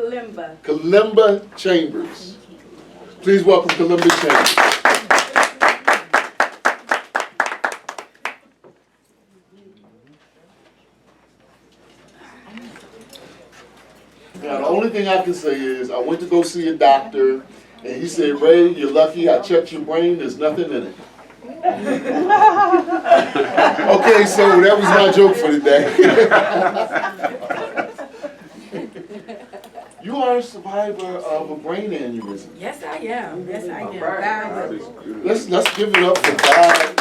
Kilimba Chambers. Please welcome Kilimba Chambers. Now, the only thing I can say is I went to go see a doctor, and he said, Ray, you're lucky. I checked your brain. There's nothing in it. Okay, so that was my joke for the day. You are a survivor of a brain aneurysm. Yes, I am. Yes, I am. Right. Let's give it up for God.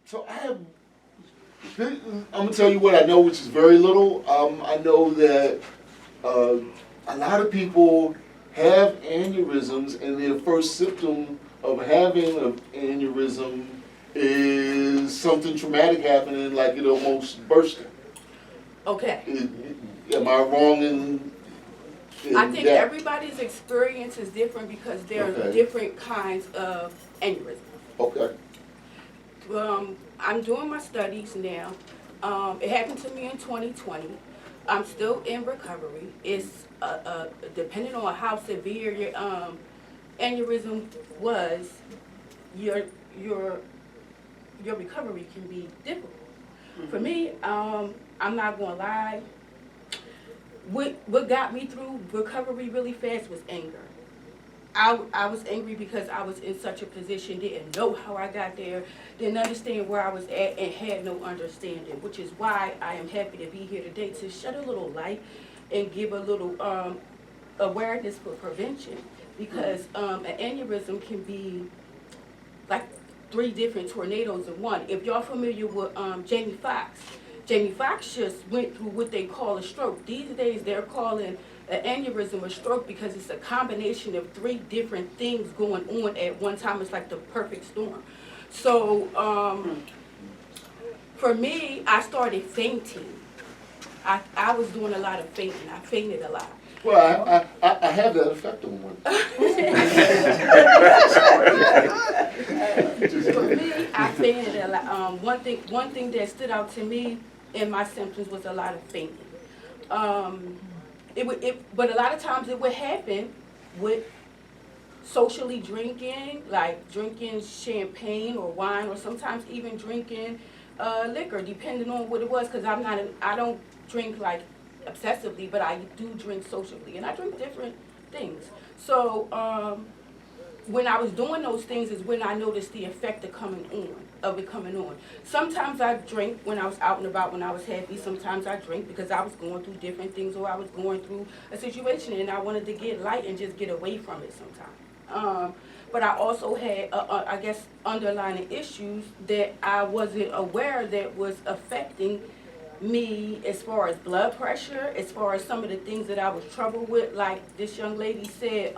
So I'm gonna tell you what I know, which is very little. I know that a lot of people have aneurysms, and their first symptom of having an aneurysm is something traumatic happening, like it almost bursting. Okay. Am I wrong in I think that? everybody's experience is different because there are different kinds of aneurysms. Okay. I'm doing my studies now. It happened to me in 2020. I'm still in recovery. It's depending on how severe your aneurysm was, your recovery can be difficult. Mm-hmm. For me, I'm not gonna lie. What got me through recovery really fast was anger. I was angry because I was in such a position, didn't know how I got there, didn't understand where I was at, and had no understanding, which is why I am happy to be here today to shed a little light and give a little awareness for prevention, because an aneurysm can be like 3 different tornadoes in one. If y'all familiar with Jamie Foxx just went through what they call a stroke. These days they're calling an aneurysm a stroke because it's a combination of 3 different things going on at one time. It's like the perfect storm. So for me, I started fainting. I was doing a lot of fainting. I fainted a lot. Well, I have that effect on one. For me, I fainted a lot. One thing that stood out to me in my symptoms was a lot of fainting. But a lot of times it would happen with socially drinking, like drinking champagne or wine, or sometimes even drinking liquor, depending on what it was. Because I don't drink like obsessively, but I do drink socially, and I drink different things. So when I was doing those things is when I noticed the effect of it coming on. Sometimes I drink when I was out and about, when I was happy. Sometimes I drink because I was going through different things, or I was going through a situation and I wanted to get light and just get away from it sometimes. But I also had, I guess, underlying issues that I wasn't aware that was affecting me, as far as blood pressure, as far as some of the things that I was troubled with, like this young lady said,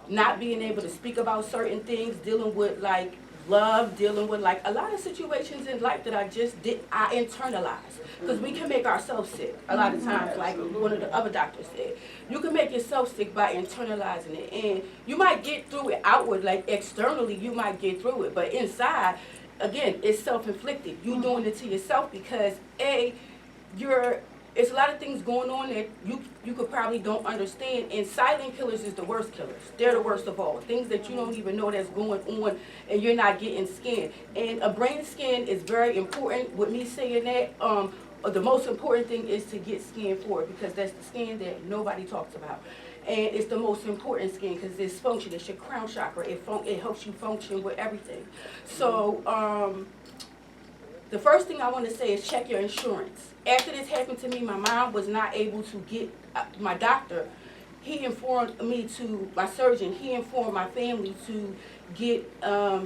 not being able to speak about certain things, dealing with like love, dealing with like a lot of situations in life that I internalized. Because we can make ourselves sick a lot of times, like one of the other doctors said. You can make yourself sick by internalizing it, and you might get through it outward, like externally you might get through it, but inside, again, it's self-inflicted. You're doing it to yourself because it's a lot of things going on that you could probably don't understand, and silent killers is the worst killers. They're the worst of all. Things that you don't even know that's going on, and you're not getting scanned. And a brain scan is very important. With me saying that, the most important thing is to get scanned for it, because that's the scan that nobody talks about. And it's the most important scan because it's function. It's your crown chakra. It helps you function with everything. So the first thing I want to say is check your insurance. After this happened to me, my mom was not able to get my doctor. He informed me my surgeon, he informed my family to get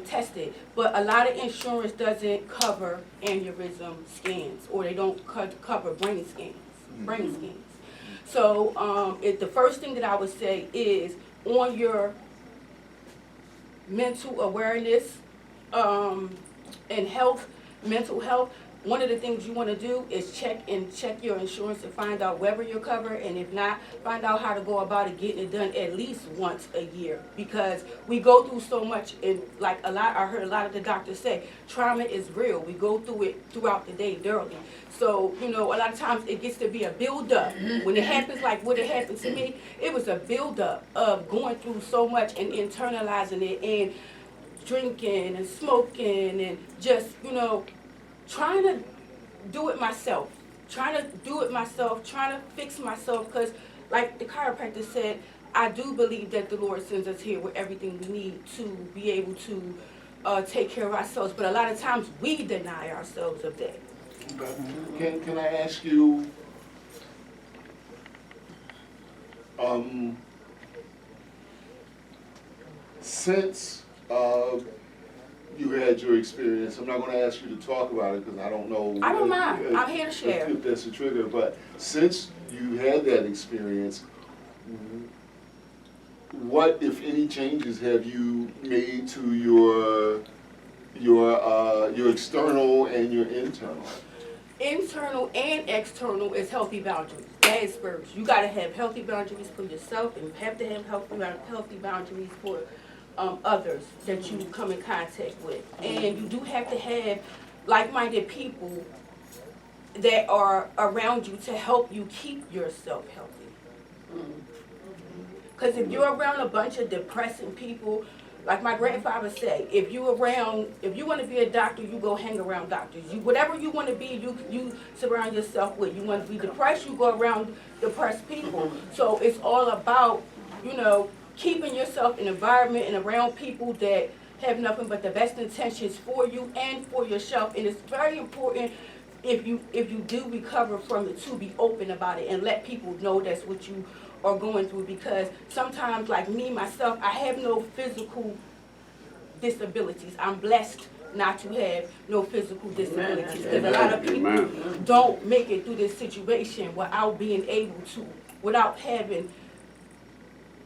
tested. But a lot of insurance doesn't cover aneurysm scans, or they don't cover brain scans. So the first thing that I would say is on your mental awareness and health, mental health, one of the things you want to do is check your insurance and find out whether you're covered, and if not, find out how to go about it, getting it done at least once a year, because we go through so much. And like I heard a lot of the doctors say, trauma is real. We go through it throughout the day daily. So, you know, a lot of times it gets to be a build-up. When it happens like what it happened to me, it was a build-up of going through so much and internalizing it, and drinking and smoking and just, you know, trying to do it myself, trying to fix myself, because like the chiropractor said, I do believe that the Lord sends us here with everything we need to be able to take care of ourselves, but a lot of times we deny ourselves of that. Can I ask you, since you had your experience, I'm not going to ask you to talk about it because I don't know. I don't mind. I'm here to share. If that's a trigger, but since you had that experience, what, if any, changes have you made to your external and your internal? Internal and external is healthy boundaries. That is first. You got to have healthy boundaries for yourself, and you have to have healthy boundaries for others that you come in contact with. And you do have to have like-minded people that are around you to help you keep yourself healthy. Because if you're around a bunch of depressing people, like my grandfather said, if you want to be a doctor, you go hang around doctors. Whatever you want to be, you surround yourself with. You want to be depressed, you go around depressed people. So it's all about, you know, keeping yourself in an environment and around people that have nothing but the best intentions for you and for yourself. And it's very important, if you do recover from it, to be open about it and let people know that's what you are going through, because sometimes, like me, myself, I have no physical disabilities. I'm blessed not to have no physical disabilities, because a lot of people don't make it through this situation without being able to, without having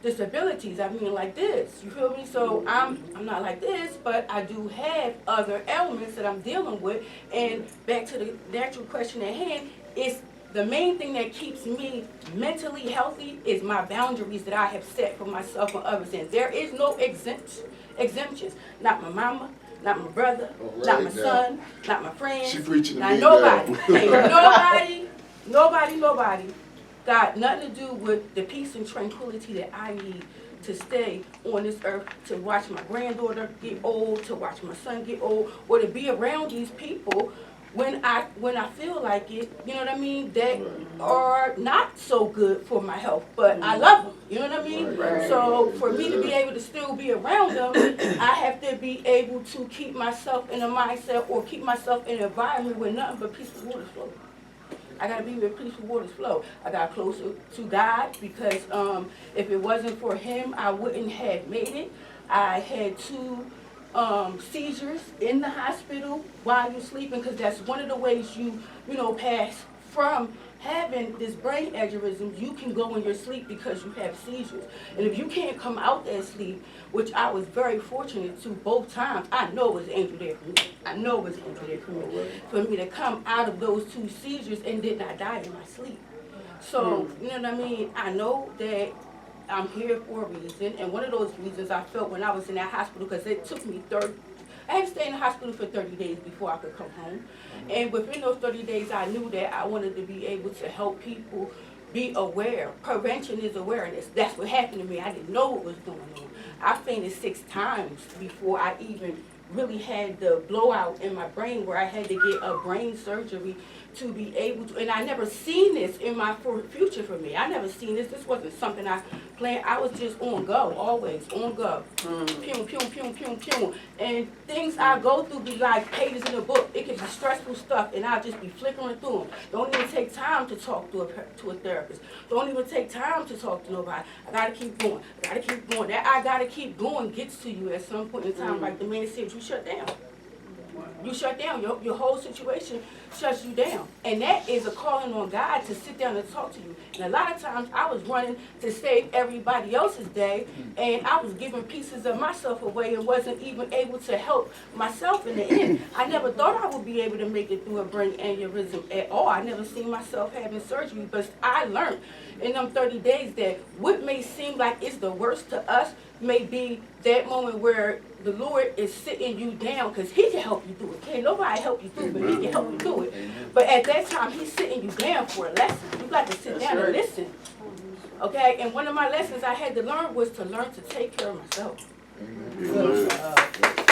disabilities. I mean, like this, you feel me? So I'm not like this, but I do have other elements that I'm dealing with. And back to the natural question at hand, is the main thing that keeps me mentally healthy is my boundaries that I have set for myself and others. And there is no exemptions. Not my mama, not my brother, not my son, not my friends, She preaching to not me nobody. now. Ain't nobody got nothing to do with the peace and tranquility that I need to stay on this earth, to watch my granddaughter get old, to watch my son get old, or to be around these people when I feel like it, you know what I mean, that are not so good for my health, but I love them, you know what I mean? So for me to be able to still be around them, I have to be able to keep myself in a mindset, or keep myself in an environment where nothing but peaceful waters flow. I gotta be where peaceful waters flow. I got closer to God, because if it wasn't for Him, I wouldn't have made it. I had 2 seizures in the hospital while you're sleeping, because that's one of the ways you pass from having this brain aneurysm. You can go in your sleep because you have seizures. And if you can't come out that sleep, which I was very fortunate to both times, I know it was an angel there for me. I know it was an angel there for me to come out of those 2 seizures and did not die in my sleep. So, you know what I mean? I know that I'm here for a reason, and one of those reasons I felt when I was in that hospital, because it took me I had to stay in the hospital for 30 days before I could come home. And within those 30 days, I knew that I wanted to be able to help people be aware. Prevention is awareness. That's what happened to me. I didn't know what was going on. I fainted 6 times before I even really had the blowout in my brain, where I had to get a brain surgery to be able to, and I never seen this in my future for me. I never seen this. This wasn't something I planned. I was just on go, always on go. Pew, pew, pew, pew, pew. And things I go through be like pages in a book. It could be stressful stuff, and I'll just be flickering through them. Don't even take time to talk to a therapist. Don't even take time to talk to nobody. I gotta keep going. I gotta keep going. That I gotta keep going gets to you at some point in time. Like the man said, you shut down. You shut down. Your whole situation shuts you down. And that is a calling on God to sit down and talk to you. And a lot of times I was running to save everybody else's day, and I was giving pieces of myself away and wasn't even able to help myself in the end. I never thought I would be able to make it through a brain aneurysm at all. I never seen myself having surgery, but I learned in them 30 days that what may seem like it's the worst to us may be that moment where the Lord is sitting you down, because he can help you through it. Can't nobody help you through it, but he can help you through it. But at that time, he's sitting you down for a lesson. You got to sit down and listen. Okay? And one of my lessons I had to learn was to learn to take care of myself. Amen.